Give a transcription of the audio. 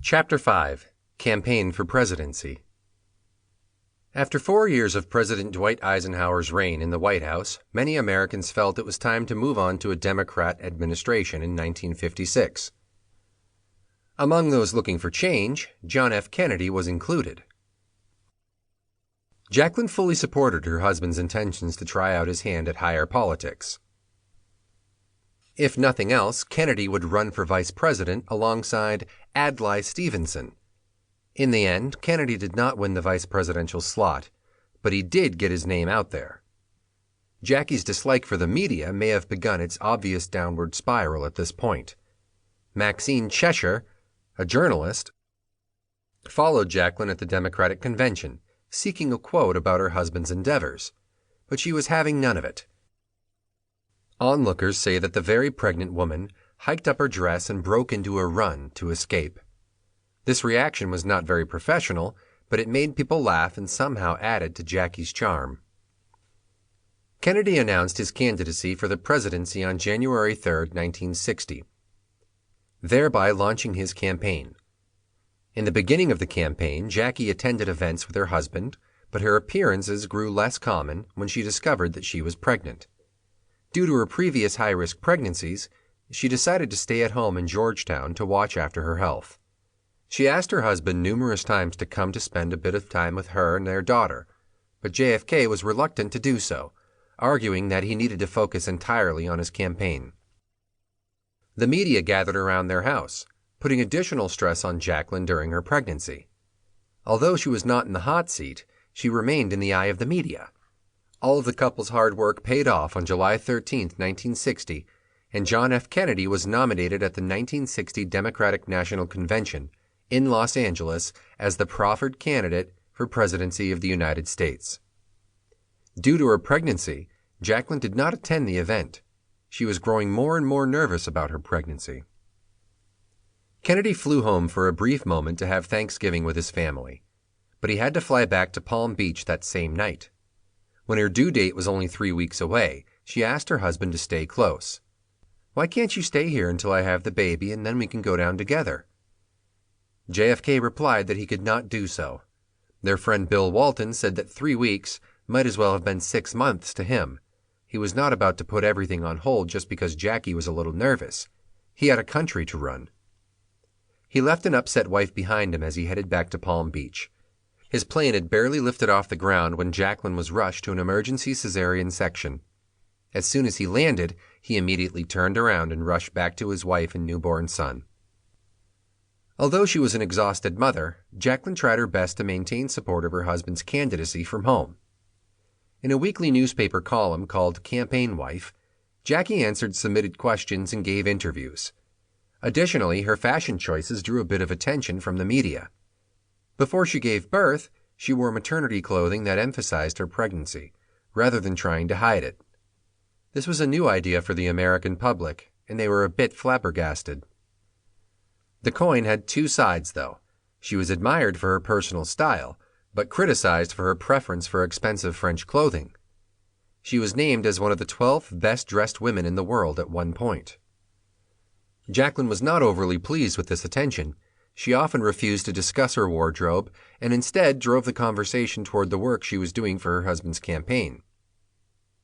Chapter 5. Campaign for Presidency. After 4 years of President Dwight Eisenhower's reign in the White House, many Americans felt it was time to move on to a Democrat administration in 1956. Among those looking for change, John F. Kennedy was included. Jacqueline fully supported her husband's intentions to try out his hand at higher politics. If nothing else, Kennedy would run for vice president alongside Adlai Stevenson. In the end, Kennedy did not win the vice presidential slot, but he did get his name out there. Jackie's dislike for the media may have begun its obvious downward spiral at this point. Maxine Cheshire, a journalist, followed Jacqueline at the Democratic convention, seeking a quote about her husband's endeavors, but she was having none of it. Onlookers say that the very pregnant woman hiked up her dress and broke into a run to escape. This reaction was not very professional, but it made people laugh and somehow added to Jackie's charm. Kennedy announced his candidacy for the presidency on January 3, 1960, thereby launching his campaign. In the beginning of the campaign, Jackie attended events with her husband, but her appearances grew less common when she discovered that she was pregnant. Due to her previous high-risk pregnancies, she decided to stay at home in Georgetown to watch after her health. She asked her husband numerous times to come to spend a bit of time with her and their daughter, but JFK was reluctant to do so, arguing that he needed to focus entirely on his campaign. The media gathered around their house, putting additional stress on Jacqueline during her pregnancy. Although she was not in the hot seat, she remained in the eye of the media. All of the couple's hard work paid off on July 13, 1960, and John F. Kennedy was nominated at the 1960 Democratic National Convention in Los Angeles as the proffered candidate for presidency of the United States. Due to her pregnancy, Jacqueline did not attend the event. She was growing more and more nervous about her pregnancy. Kennedy flew home for a brief moment to have Thanksgiving with his family, but he had to fly back to Palm Beach that same night. When her due date was only 3 weeks away, she asked her husband to stay close. "Why can't you stay here until I have the baby and then we can go down together?" JFK replied that he could not do so. Their friend Bill Walton said that 3 weeks might as well have been 6 months to him. He was not about to put everything on hold just because Jackie was a little nervous. He had a country to run. He left an upset wife behind him as he headed back to Palm Beach. His plane had barely lifted off the ground when Jacqueline was rushed to an emergency cesarean section. As soon as he landed, he immediately turned around and rushed back to his wife and newborn son. Although she was an exhausted mother, Jacqueline tried her best to maintain support of her husband's candidacy from home. In a weekly newspaper column called Campaign Wife, Jackie answered submitted questions and gave interviews. Additionally, her fashion choices drew a bit of attention from the media. Before she gave birth, she wore maternity clothing that emphasized her pregnancy, rather than trying to hide it. This was a new idea for the American public, and they were a bit flabbergasted. The coin had two sides, though. She was admired for her personal style, but criticized for her preference for expensive French clothing. She was named as one of the 12 best-dressed women in the world at one point. Jacqueline was not overly pleased with this attention. She often refused to discuss her wardrobe and instead drove the conversation toward the work she was doing for her husband's campaign.